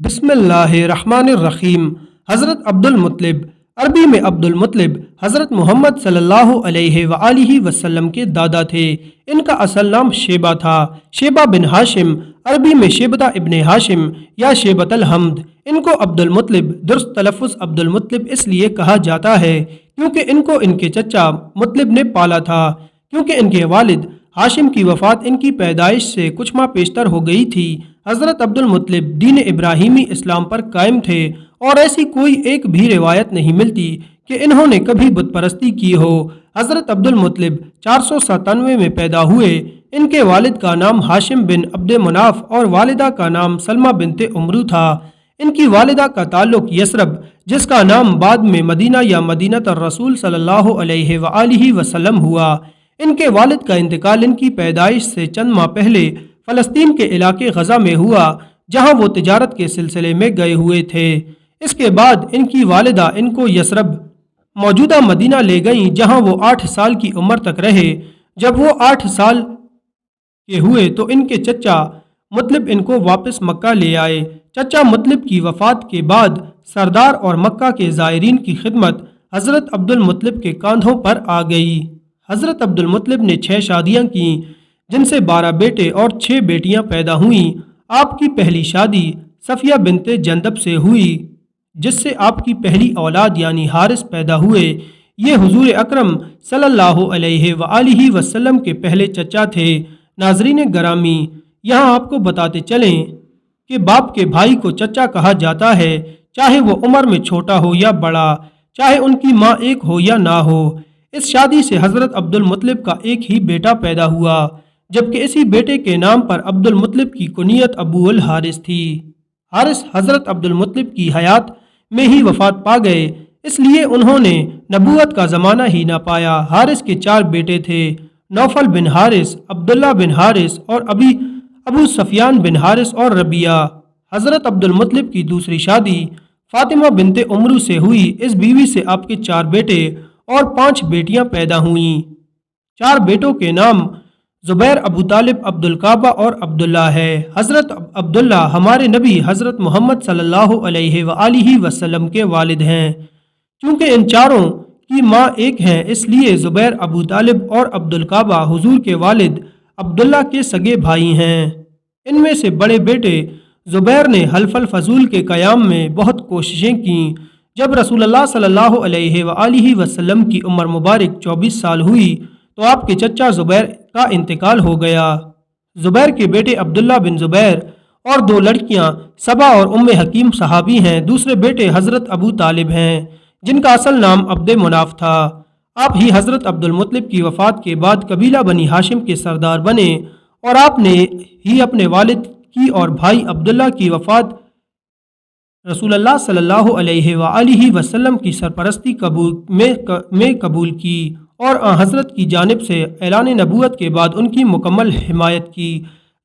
बिस्मिल्लाहिर्रहमानिर्रहीम। हज़रत अब्दुल मुत्तलिब, अरबी में अब्दुल मुत्तलिब, हज़रत मोहम्मद सल्लल्लाहु अलैहि वसल्लम के दादा थे। इनका असल नाम शेबा था। शेबा बिन हाशिम, अरबी में शेबता इब्ने हाशिम या शेबतल हमद। इनको अब्दुल मुत्तलिब, दुरुस्त तलफ़्फ़ुज़ अब्दुल मुत्तलिब इसलिए कहा जाता है क्योंकि इनको इनके चचा मुत्तलिब ने पाला था। क्योंकि इनके वालिद हाशिम की वफ़ात इनकी पैदाइश से कुछ माह पेशतर हो गई थी। हज़रत अब्दुल मुत्तलिब दीन इब्राहिमी इस्लाम पर कायम थे और ऐसी कोई एक भी रिवायत नहीं मिलती कि इन्होंने कभी बुत परस्ती की हो। हज़रत अब्दुल मुत्तलिब 497 में पैदा हुए। इनके वालिद का नाम हाशिम बिन अब्द मनाफ और वालिदा का नाम सलमा बिनते उमरू था। इनकी वालिदा का ताल्लुक यसरब, जिसका नाम बाद में मदीना या मदीनत रसूल सल्लल्लाहु अलैहि वसल्लम हुआ। इनके वालिद का इंतकाल इनकी पैदाइश से चंद माह पहले फ़लस्तीन के इलाके गजा में हुआ, जहां वो तिजारत के सिलसिले में गए हुए थे। इसके बाद इनकी वालिदा इनको यसरब, मौजूदा मदीना ले गईं, जहां वो 8 साल की उम्र तक रहे। जब वो 8 साल के हुए तो इनके चचा मुत्तलिब इनको वापस मक्का ले आए। चचा मुत्तलिब की वफ़ात के बाद सरदार और मक्का के ज़ायरीन की खिदमत हज़रत अब्दुल मुत्तलिब के कांधों पर आ गई। हज़रत अब्दुल मुत्तलिब ने 6 शादियाँ की, जिनसे 12 बेटे और 6 बेटियां पैदा हुईं। आपकी पहली शादी सफ़िया बिनते जंदब से हुई, जिससे आपकी पहली औलाद यानी हारिस पैदा हुए। ये हुजूर अकरम सल्लल्लाहु अलैहि वसल्लम के पहले चचा थे। नाज़रीन गरामी, यहाँ आपको बताते चलें कि बाप के भाई को चचा कहा जाता है, चाहे वो उम्र में छोटा हो या बड़ा, चाहे उनकी माँ एक हो या ना हो। इस शादी से हज़रत अब्दुल मुत्तलिब का एक ही बेटा पैदा हुआ, जबकि इसी बेटे के नाम पर अब्दुल मुत्तलिब की कुनियत अबू अल हारिस थी। हारिस हज़रत अब्दुल मुत्तलिब की हयात में ही वफ़ात पा गए, इसलिए उन्होंने नबूवत का ज़माना ही ना पाया। हारिस के 4 बेटे थे, नौफल बिन हारिस, अब्दुल्ला बिन हारिस और अबू सफियान बिन हारिस और रबिया। हज़रत अब्दुल मुत्तलिब की दूसरी शादी फातिमा बिनते उमरू से हुई। इस बीवी से आपके 4 बेटे और 5 बेटियां पैदा हुईं। 4 बेटों के नाम ज़ुबैर, अबू तालिब, अब्दुल काबा और अब्दुल्ला है। हज़रत अब्दुल्ला हमारे नबी हज़रत मोहम्मद सल्लल्लाहु अलैहि वसल्लम के वालिद हैं। चूँकि इन चारों की माँ एक है, इसलिए ज़ुबैर, अबू तालिब और अब्दुल काबा हुजूर के वालिद अब्दुल्ला के सगे भाई हैं। इनमें से बड़े बेटे ज़ुबैर ने हल्फल फजूल के क़याम में बहुत कोशिशें की। जब रसूलुल्लाह सल्लल्लाहु अलैहि वसल्लम की उम्र मुबारक 24 साल हुई तो आपके चचा ज़ुबैर का इंतकाल हो गया। ज़ुबैर के बेटे अब्दुल्ला बिन ज़ुबैर और 2 लड़कियां सबा और उम्मे हकीम सहाबी हैं। दूसरे बेटे हज़रत अबू तालिब हैं, जिनका असल नाम अब्द मुनाफ था। आप ही हज़रत अब्दुल मुत्तलिब की वफ़ात के बाद कबीला बनी हाशिम के सरदार बने और आपने ही अपने वालिद की और भाई अब्दुल्ला की वफ़ात रसूलुल्लाह सल्लल्लाहु अलैहि वसल्लम की सरपरस्ती में कबूल की और हज़रत की जानिब से ऐलान नबूवत के बाद उनकी मुकम्मल हिमायत की।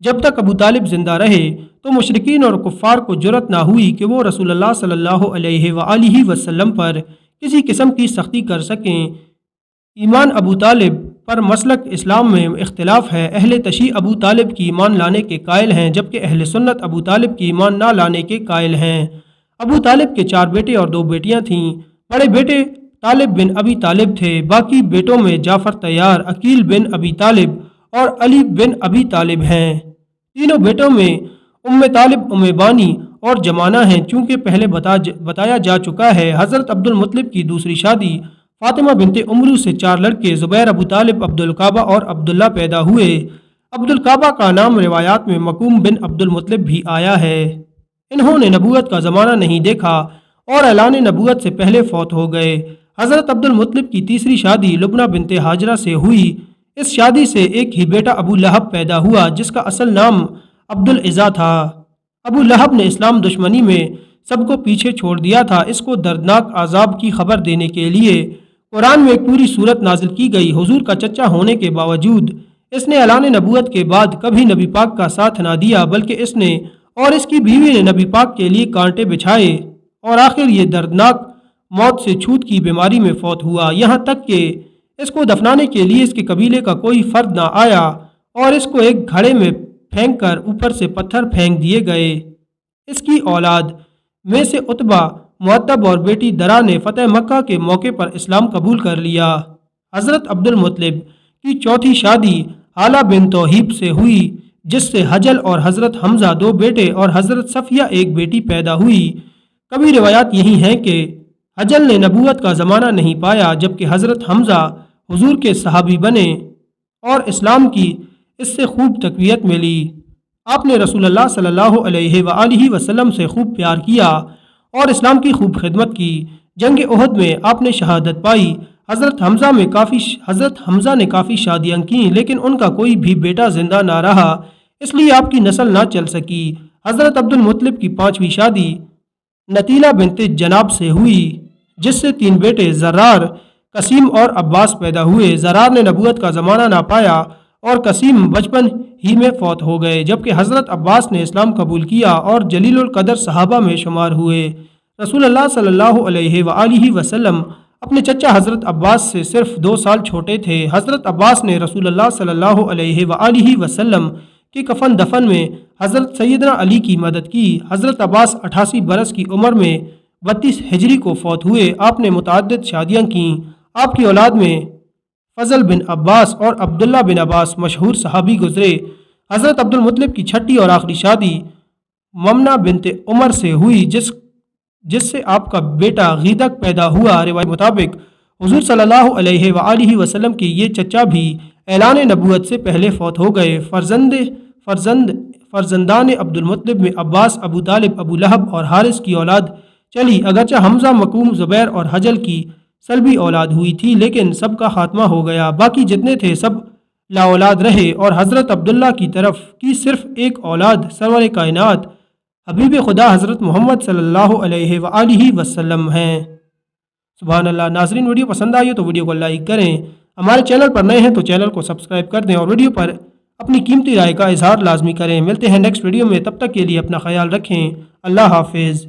जब तक अबू तालिब जिंदा रहे तो मुशरिकीन और कुफ़ार को जुर्रत ना हुई कि वो रसूलुल्लाह सल्लल्लाहु अलैहि वसल्लम पर किसी किस्म की सख्ती कर सकें। ईमान अबू तालिब पर मसलक इस्लाम में इख्तिलाफ है। अहले तशी अबू तालिब की ईमान लाने के कायल हैं, जबकि अहले सुन्नत अबू तालिब की ईमान ना लाने के कायल हैं। अबू तालिब के 4 बेटे और 2 बेटियां थीं। बड़े बेटे तालिब बिन अबी तालिब थे। बाकी बेटों में जाफ़र तैयार, अकील बिन अबी तालिब और अली बिन अबी तालिब हैं। तीनों बेटों में उम्मे तालिब, उम्मे बानी और जमाना हैं। चूँकि पहले बताया जा चुका है, हज़रत अब्दुल मुत्तलिब की दूसरी शादी फातिमा बिनते उमरू से 4 लड़के ज़ुबैर, अबू तालिब, अब्दुल काबा और अब्दुल्ला पैदा हुए। अब्दुल काबा का नाम रिवायात में मकूम बिन अब्दुल मुत्तलिब भी आया है। इन्होंने नबूवत का ज़माना नहीं देखा और ऐलान नबूवत से पहले फौत हो गए। हज़रत अब्दुल मुत्तलिब की तीसरी शादी लुबना बिनते हाजरा से हुई। इस शादी से एक ही बेटा अबू लहब पैदा हुआ, जिसका असल नाम अब्दुल इज़्ज़ा था। अबू लहब ने इस्लाम दुश्मनी में सबको पीछे छोड़ दिया था। इसको दर्दनाक आज़ाब की खबर देने के लिए कुरान में एक पूरी सूरत नाजिल की गई। हुजूर का चचा होने के बावजूद इसने ऐलान नबूवत के बाद कभी नबी पाक का साथ ना दिया, बल्कि इसने और इसकी बीवी ने नबी पाक के लिए कांटे बिछाए और आखिर ये दर्दनाक मौत से छूत की बीमारी में फौत हुआ। यहाँ तक कि इसको दफनाने के लिए इसके कबीले का कोई फर्द ना आया और इसको एक घड़े में फेंक कर ऊपर से पत्थर फेंक दिए गए। اس کی اولاد میں سے عتبہ، معتب اور بیٹی درا نے فتح مکہ کے موقع پر اسلام قبول کر لیا۔ حضرت عبد المطلب کی چوتھی شادی حالہ بن توہیب سے ہوئی، جس سے حجل اور حضرت حمزہ دو بیٹے اور حضرت صفیہ ایک بیٹی پیدا ہوئی۔ کبھی روایات یہی ہیں کہ حجل نے نبوت کا زمانہ نہیں پایا، جبکہ حضرت حمزہ حضور کے صحابی بنے اور اسلام کی اس سے خوب تقویت ملی۔ آپ نے رسول اللہ صلی اللہ علیہ وآلہ وسلم سے خوب پیار کیا اور اسلام کی خوب خدمت کی۔ جنگ احد میں آپ نے شہادت پائی۔ حضرت حمزہ نے کافی شادیاں کیں، لیکن ان کا کوئی بھی بیٹا زندہ نہ رہا، اس لیے آپ کی نسل نہ چل سکی۔ حضرت عبد المطلب کی پانچویں شادی نتیلہ بنت جناب سے ہوئی، جس سے تین بیٹے زرار، قسیم اور عباس پیدا ہوئے۔ زرار نے نبوت کا زمانہ نہ پایا اور قسیم بچپن ہی میں فوت ہو گئے، جبکہ حضرت عباس نے اسلام قبول کیا اور جلیل القدر صحابہ میں شمار ہوئے۔ رسول اللہ صلی اللہ علیہ وآلہ وسلم اپنے چچا حضرت عباس سے صرف 2 سال چھوٹے تھے۔ حضرت عباس نے رسول اللہ صلی اللہ علیہ وآلہ وسلم کے کفن دفن میں حضرت سیدنا علی کی مدد کی۔ حضرت عباس 88 برس کی عمر میں 32 ہجری کو فوت ہوئے۔ آپ نے متعدد شادیاں کیں۔ آپ کی اولاد میں فضل بن عباس اور عبداللہ بن عباس مشہور صحابی گزرے۔ حضرت عبد المطلب کی چھٹی اور آخری شادی ممنہ بنت عمر سے ہوئی، جس سے آپ کا بیٹا غیدق پیدا ہوا۔ روایت مطابق حضور صلی اللہ علیہ وآلہ وسلم کے یہ چچا بھی اعلان نبوت سے پہلے فوت ہو گئے۔ فرزندان عبد المطلب میں عباس، ابو طالب، ابو لہب اور حارث کی اولاد چلی، اگرچہ حمزہ، مکوم، زبیر اور حجل کی سلبی اولاد ہوئی تھی، لیکن سب کا خاتمہ ہو گیا۔ باقی جتنے تھے سب لا اولاد رہے اور حضرت عبداللہ کی طرف کی صرف ایک اولاد سرور کائنات حبیب خدا حضرت محمد صلی اللہ علیہ وآلہ وسلم ہیں۔ سبحان اللہ۔ ناظرین، ویڈیو پسند آئی تو ویڈیو کو لائک کریں، ہمارے چینل پر نئے ہیں تو چینل کو سبسکرائب کر دیں اور ویڈیو پر اپنی قیمتی رائے کا اظہار لازمی کریں۔ ملتے ہیں نیکسٹ ویڈیو میں، تب تک کے لیے اپنا خیال رکھیں۔ اللہ حافظ۔